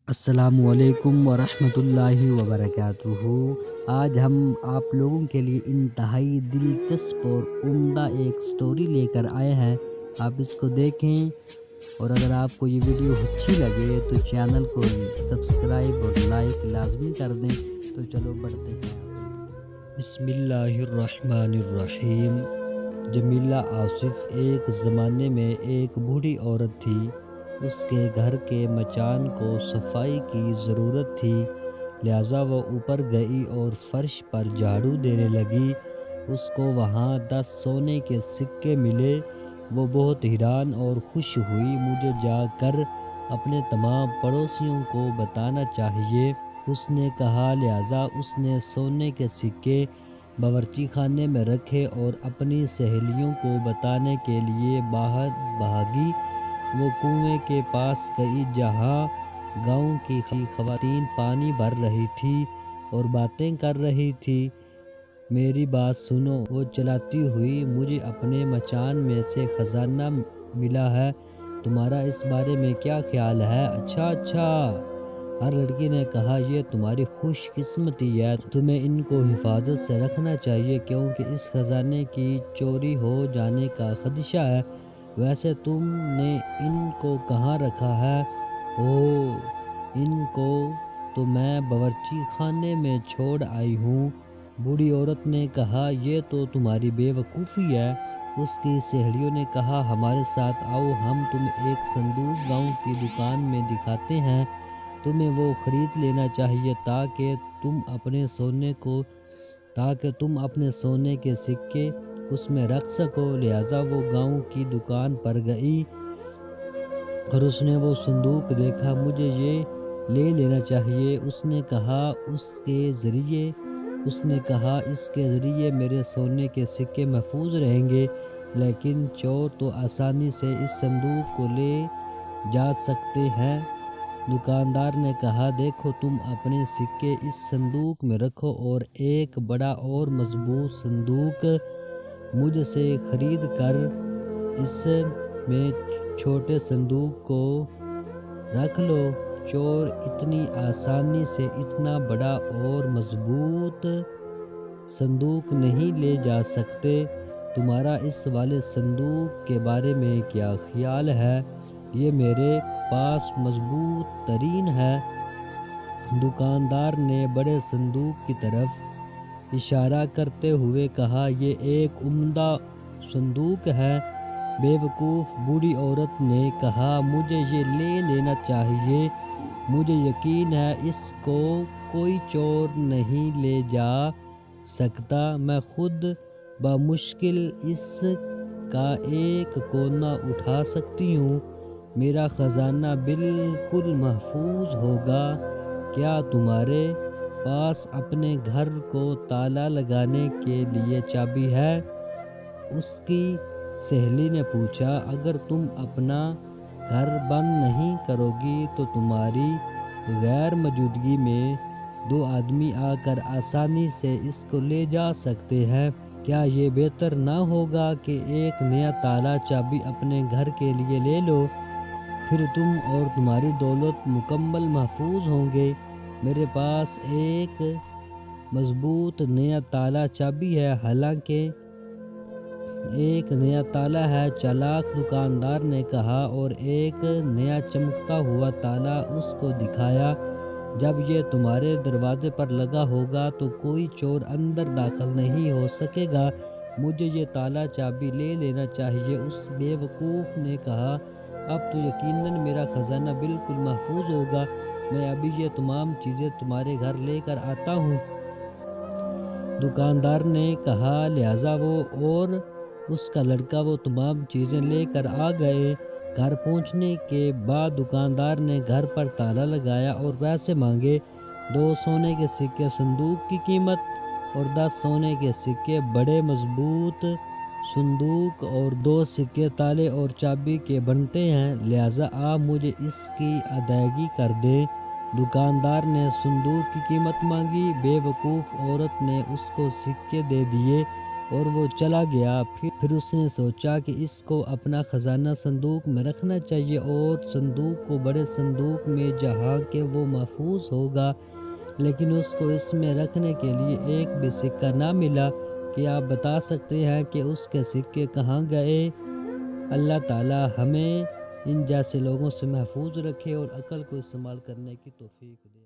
السلام علیکم ورحمۃ اللہ وبرکاتہ۔ آج ہم آپ لوگوں کے لیے انتہائی دلچسپ اور عمدہ ایک سٹوری لے کر آئے ہیں۔ آپ اس کو دیکھیں، اور اگر آپ کو یہ ویڈیو اچھی لگے تو چینل کو سبسکرائب اور لائک لازمی کر دیں۔ تو چلو بڑھتے ہیں۔ بسم اللہ الرحمن الرحیم۔ جمیلہ آصف ایک زمانے میں ایک بوڑھی عورت تھی۔ اس کے گھر کے مچان کو صفائی کی ضرورت تھی، لہٰذا وہ اوپر گئی اور فرش پر جھاڑو دینے لگی۔ اس کو وہاں 10 سونے کے سکے ملے۔ وہ بہت حیران اور خوش ہوئی۔ مجھے جا کر اپنے تمام پڑوسیوں کو بتانا چاہیے، اس نے کہا۔ لہٰذا اس نے سونے کے سکے باورچی خانے میں رکھے اور اپنی سہیلیوں کو بتانے کے لیے باہر بھاگی۔ وہ کنویں کے پاس گئی جہاں گاؤں کی خواتین پانی بھر رہی تھی اور باتیں کر رہی تھی۔ میری بات سنو، وہ چلاتی ہوئی، مجھے اپنے مچان میں سے خزانہ ملا ہے، تمہارا اس بارے میں کیا خیال ہے؟ اچھا۔ ہر لڑکی نے کہا، یہ تمہاری خوش قسمتی ہے، تمہیں ان کو حفاظت سے رکھنا چاہیے کیونکہ اس خزانے کی چوری ہو جانے کا خدشہ ہے۔ ویسے تم نے ان کو کہاں رکھا ہے؟ ان کو تو میں باورچی خانے میں چھوڑ آئی ہوں۔ بوڑھی عورت نے کہا، یہ تو تمہاری بے وقوفی ہے۔ اس کی سہیلیوں نے کہا، ہمارے ساتھ آؤ، ہم تمہیں ایک صندوق گاؤں کی دکان میں دکھاتے ہیں، تمہیں وہ خرید لینا چاہیے تاکہ تم اپنے سونے کے سکے اس میں رکھ سکو۔ لہٰذا وہ گاؤں کی دکان پر گئی اور اس نے وہ صندوق دیکھا۔ مجھے یہ لے لینا چاہیے، اس نے کہا۔ اس کے ذریعے میرے سونے کے سکے محفوظ رہیں گے، لیکن چور تو آسانی سے اس صندوق کو لے جا سکتے ہیں۔ دکاندار نے کہا، دیکھو، تم اپنے سکے اس صندوق میں رکھو اور ایک بڑا اور مضبوط صندوق مجھ سے خرید کر اس میں چھوٹے صندوق کو رکھ لو۔ چور اتنی آسانی سے اتنا بڑا اور مضبوط صندوق نہیں لے جا سکتے۔ تمہارا اس والے صندوق کے بارے میں کیا خیال ہے؟ یہ میرے پاس مضبوط ترین ہے۔ دکاندار نے بڑے صندوق کی طرف اشارہ کرتے ہوئے کہا، یہ ایک عمدہ صندوق ہے۔ بے وقوف بوڑھی عورت نے کہا، مجھے یہ لے لینا چاہیے، مجھے یقین ہے اس کو کوئی چور نہیں لے جا سکتا، میں خود بمشکل اس کا ایک کونا اٹھا سکتی ہوں، میرا خزانہ بالکل محفوظ ہوگا۔ کیا تمہارے پاس اپنے گھر کو تالا لگانے کے لیے چابی ہے؟ اس کی سہیلی نے پوچھا، اگر تم اپنا گھر بند نہیں کرو گی تو تمہاری غیر موجودگی میں 2 آدمی آ کر آسانی سے اس کو لے جا سکتے ہیں۔ کیا یہ بہتر نہ ہوگا کہ ایک نیا تالا چابی اپنے گھر کے لیے لے لو؟ پھر تم اور تمہاری دولت مکمل محفوظ ہوں گے۔ میرے پاس ایک مضبوط نیا تالا چابی ہے، حالانکہ ایک نیا تالا ہے، چالاک دکاندار نے کہا، اور ایک نیا چمکتا ہوا تالا اس کو دکھایا۔ جب یہ تمہارے دروازے پر لگا ہوگا تو کوئی چور اندر داخل نہیں ہو سکے گا، مجھے یہ تالا چابی لے لینا چاہیے۔ اس بے وقوف نے کہا، اب تو یقیناً میرا خزانہ بالکل محفوظ ہوگا، میں ابھی یہ تمام چیزیں تمہارے گھر لے کر آتا ہوں۔ دکاندار نے کہا۔ لہٰذا وہ اور اس کا لڑکا وہ تمام چیزیں لے کر آ گئے۔ گھر پہنچنے کے بعد دکاندار نے گھر پر تالا لگایا اور پیسے مانگے۔ 2 سونے کے سکے صندوق کی قیمت اور 10 سونے کے سکے بڑے مضبوط صندوق اور 2 سکے تالے اور چابی کے بنتے ہیں، لہٰذا آپ مجھے اس کی ادائیگی کر دیں۔ دکاندار نے صندوق کی قیمت مانگی۔ بے وقوف عورت نے اس کو سکے دے دیے۔ اور وہ چلا گیا۔ پھر اس نے سوچا کہ اس کو اپنا خزانہ صندوق میں رکھنا چاہیے اور صندوق کو بڑے صندوق میں جہاں کہ وہ محفوظ ہوگا، لیکن اس کو اس میں رکھنے کے لیے ایک بھی سکہ نہ ملا۔ کیا آپ بتا سکتے ہیں کہ اس کے سکے کہاں گئے؟ اللہ تعالی ہمیں ان جیسے لوگوں سے محفوظ رکھے اور عقل کو استعمال کرنے کی توفیق دے۔